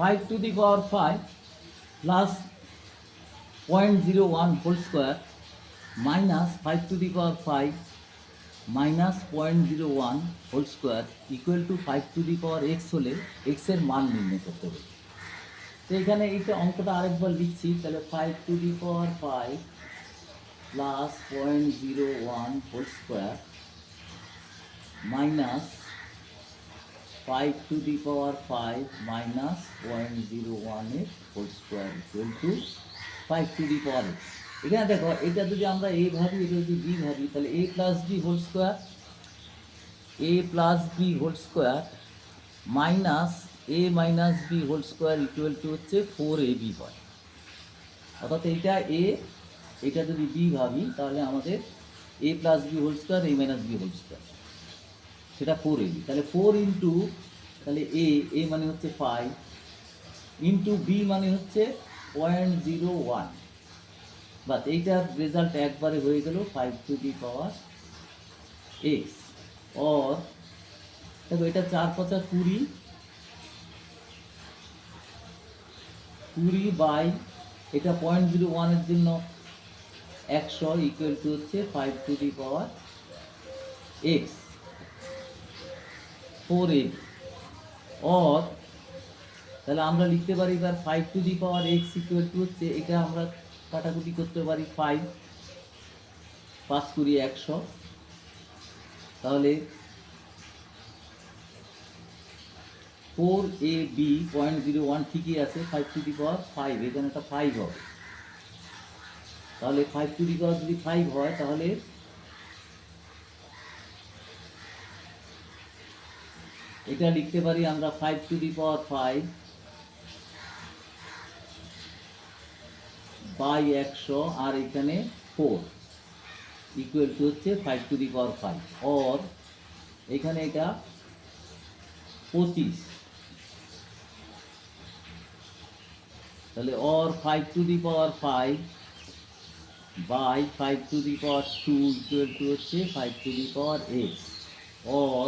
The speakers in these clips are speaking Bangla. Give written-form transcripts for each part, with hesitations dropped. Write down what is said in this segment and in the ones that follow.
5 to the power 5 plus 0.01 whole square minus 5 to the power 5 minus 0.01 whole square equal to 5 to the power x হলে x এর মান নির্ণয় করতে হবে। তো এখানে এইটা অঙ্কটা আরেকবার লিখছি, তাহলে 5 to the power 5 plus 0.01 whole square minus 5 to the power 5 minus 0.01 এর whole square equal to 5 to the power x। এখানে দেখো এটা যদি আমরা a ভাবি, এটা যদি b ভাবি, তাহলে a plus b whole square minus a minus b whole square equal to হচ্ছে 4ab হয়। অর্থাৎ এইটা a, এটা যদি b ভাবি তাহলে আমাদের a plus b whole square a minus b whole square, সেটা 4ab। তাহলে 4 ইন্টু, তাহলে a মানে হচ্ছে 5 ইন্টু b মানে হচ্ছে 0.01, বাট এইটার রেজাল্ট একবারে হয়ে গেল 5 to the power x। और দেখো এটা 4 5 20 বাই এটা 0.01 এর জন্য 100 ইকুয়াল টু হচ্ছে 5 to the power x 4ab। और তাহলে আমরা লিখতে পারি এবার 5 to the power x equal to হচ্ছে, এটা আমরা কাটাকুটি করতে পারি 5 5 20 100, তাহলে 4ab 0.01 ঠিকই আছে, 5 to the power 5 এখানে একটা 5 হবে, তাহলে 5 to the power যদি 5 হয় তাহলে এটা লিখতে পারি আমরা 5 to the power 5 বাই 100 আর এখানে 4 ইকুয়াল টু হচ্ছে 5 to the power 5। और এখানে এটা 25, তাহলে और 5 to the power 5 by 5 to the power 2 equal to হচ্ছে 5 to the power x। और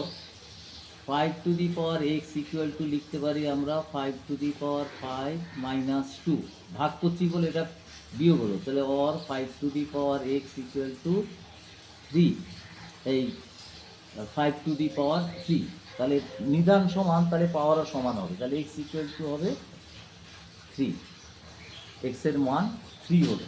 5 to the power x equal to লিখতে পারি আমরা 5 to the power 5 মাইনাস 2, ভাগ করছি বলে এটা বিয়োগ হলো, তাহলে और 5 to the power x equal to 3, এই 5 to the power 3, তাহলে নিদান সমান, তাহলে পাওয়ারও সমান হবে, তাহলে x ইকুয়াল টু হবে 3, x এর মান 3 হলো।